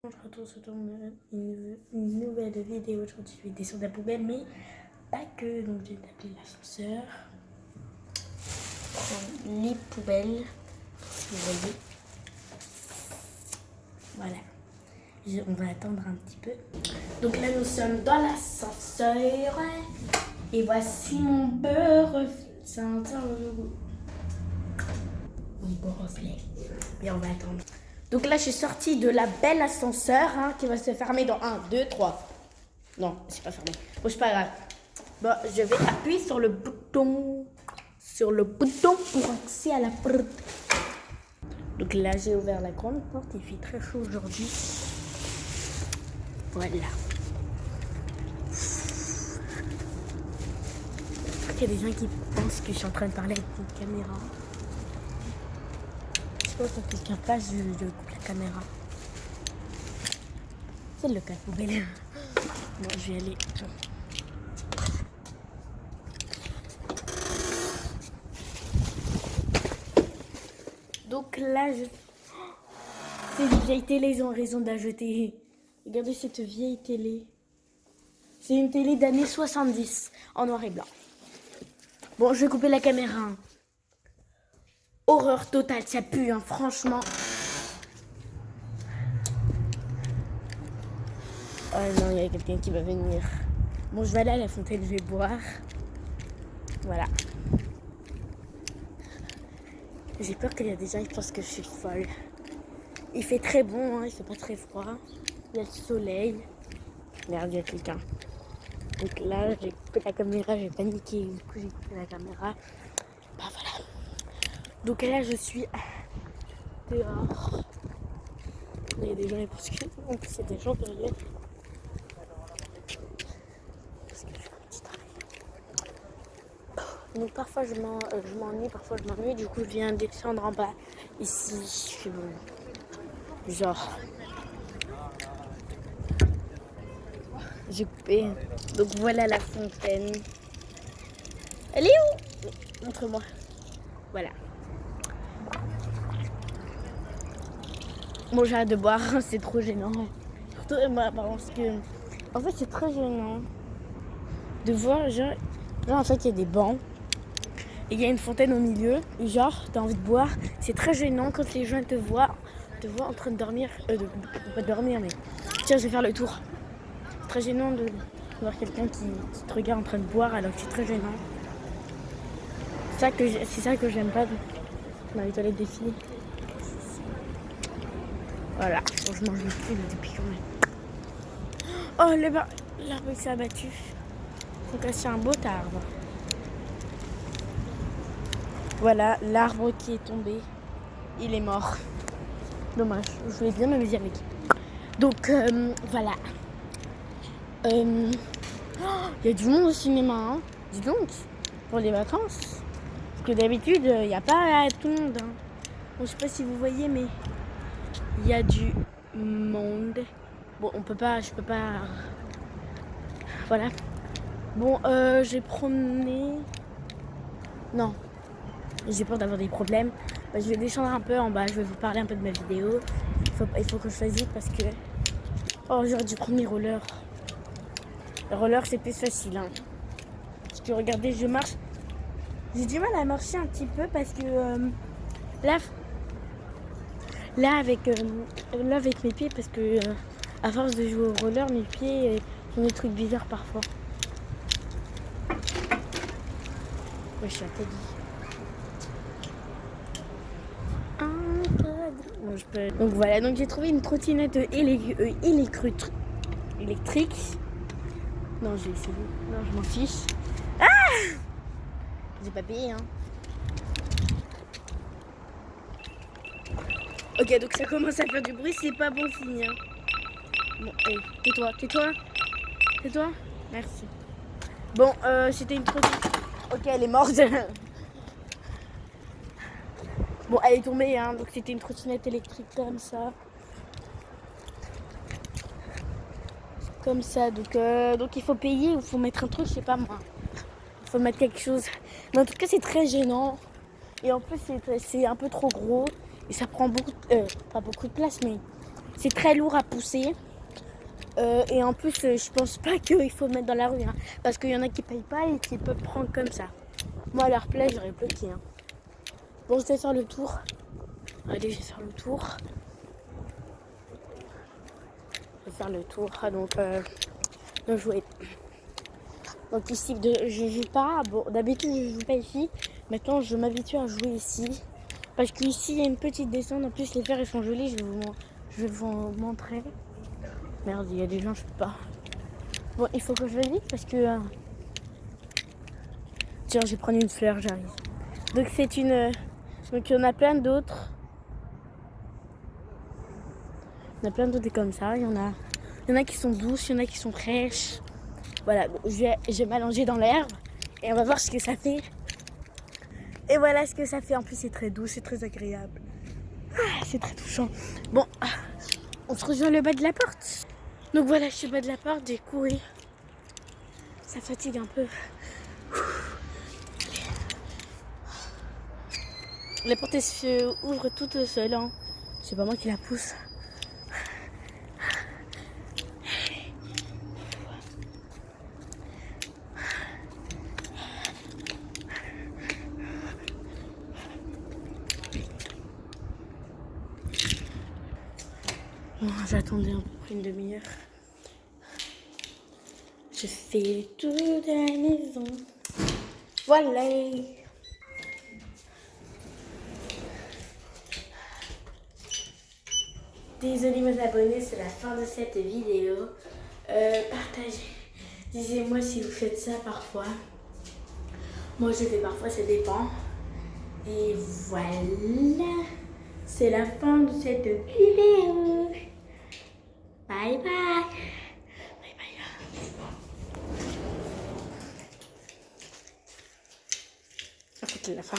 Je retourne sur une nouvelle vidéo. Aujourd'hui, je vais descendre la poubelle, mais pas que. Donc, j'ai appelé l'ascenseur. Prendre les poubelles, si vous voyez. Voilà. On va attendre un petit peu. Donc là, nous sommes dans l'ascenseur. Et voici mon beurre. C'est un mon beau reflet. Et on va attendre. Donc là, je suis sortie de la belle ascenseur qui va se fermer dans 1, 2, 3. Non, c'est pas fermé. Bon, c'est pas grave. Bon, je vais appuyer sur le bouton. Pour accéder à la porte. Donc là, j'ai ouvert la grande porte. Il fait très chaud aujourd'hui. Voilà. Il y a des gens qui pensent que je suis en train de parler avec une caméra. Quand quelqu'un passe, je coupe la caméra. C'est le cas poubelle. Bon, je vais aller. Donc là, c'est une vieille télé, ils ont raison d'ajouter. Regardez cette vieille télé. C'est une télé d'années 70, en noir et blanc. Bon, je vais couper la caméra. Horreur totale, ça pue, franchement. Oh non, il y a quelqu'un qui va venir. Bon, je vais aller à la fontaine, je vais boire. Voilà. J'ai peur qu'il y a des gens qui pensent que je suis folle. Il fait très bon, il fait pas très froid. Il y a le soleil. Merde, il y a quelqu'un. Donc là, j'ai coupé la caméra, j'ai paniqué. Du coup, j'ai coupé la caméra. Bah voilà. Donc là, je suis dehors. Il y a des gens, parce que en plus, il y a des gens derrière. Parce que je fais un petit travail. Donc parfois, je m'ennuie, parfois, je m'ennuie. Du coup, je viens descendre en bas. Ici, je fais bon. Genre. J'ai coupé. Donc voilà la fontaine. Elle est où? Montre-moi. Voilà. Bon, j'arrête de boire, c'est trop gênant. Surtout moi, parce que en fait c'est très gênant de voir genre en fait il y a des bancs et il y a une fontaine au milieu et genre t'as envie de boire. C'est très gênant quand les gens te voient en train de dormir, pas de dormir mais tiens je vais faire le tour. C'est très gênant de voir quelqu'un qui te regarde en train de boire alors que c'est très gênant. C'est ça que j'aime pas dans les toilettes des filles. Voilà, bon, je mange plus depuis quand même. Oh, l'arbre s'est abattu. Faut casser un beau arbre. Voilà, l'arbre qui est tombé. Il est mort. Dommage, je voulais bien m'amuser avec. Donc, voilà. Il y a du monde au cinéma, Dis donc, pour les vacances. Parce que d'habitude, il n'y a pas tout le monde. Bon, je sais pas si vous voyez, mais il y a du monde. Bon, je peux pas. Voilà. Bon, j'ai promené. Non, j'ai peur d'avoir des problèmes. Je vais descendre un peu en bas. Je vais vous parler un peu de ma vidéo. Il faut que je fasse vite parce que. Oh, j'aurais dû prendre mes rollers. Les rollers, c'est plus facile. Parce que regardez, je marche. J'ai du mal à marcher un petit peu parce que là avec mes pieds, parce que à force de jouer au roller, mes pieds font des trucs bizarres parfois. Ouais, je suis interdit. Donc voilà, donc j'ai trouvé une trottinette électrique. Non, j'ai essayé. Non, je m'en fiche. Ah! J'ai pas payé, Ok, donc ça commence à faire du bruit, c'est pas bon signe. Bon, allez, tais-toi. Merci. Bon, c'était une trottinette. Ok, elle est morte. Bon, elle est tombée, donc c'était une trottinette électrique comme ça. Donc il faut payer, il faut mettre un truc, je sais pas moi. Il faut mettre quelque chose. Mais en tout cas, c'est très gênant. Et en plus, c'est un peu trop gros. Et ça prend pas beaucoup de place, mais c'est très lourd à pousser. Et en plus, je pense pas qu'il faut mettre dans la rue. Hein, parce qu'il y en a qui payent pas et qui peuvent prendre comme ça. Moi, à leur place, j'aurais bloqué. Hein. Bon, je vais faire le tour. Allez, je vais faire le tour. Je vais faire le tour. Donc, de jouer. Donc ici, je joue pas. Bon, d'habitude, je joue pas ici. Maintenant, je m'habitue à jouer ici. Parce qu'ici, il y a une petite descente. En plus, les fers, ils sont jolis. Je vais vous montrer. Merde, il y a des gens, je peux pas. Bon, il faut que je le dise parce que... Tiens, je vais prendre une fleur, j'arrive. Donc c'est une... Donc il y en a plein d'autres. Il y en a plein d'autres comme ça. Il y en a qui sont douces, il y en a qui sont fraîches. Voilà, bon, je vais m'allonger dans l'herbe. Et on va voir ce que ça fait. Et voilà ce que ça fait. En plus, c'est très doux, c'est très agréable. Ah, c'est très touchant. Bon, on se rejoint le bas de la porte. Donc voilà, je suis au bas de la porte, j'ai couru. Ça fatigue un peu. La porte elle se ouvre toute seule. Hein. C'est pas moi qui la pousse. Bon, j'attendais à peu près une demi-heure. Je fais le tour de la maison. Voilà. Désolée mes abonnés, c'est la fin de cette vidéo. Partagez. Disez-moi si vous faites ça parfois. Moi je fais parfois, ça dépend. Et voilà. C'est la fin de cette vidéo. Bye bye. Bye bye. En fait, c'est la fin.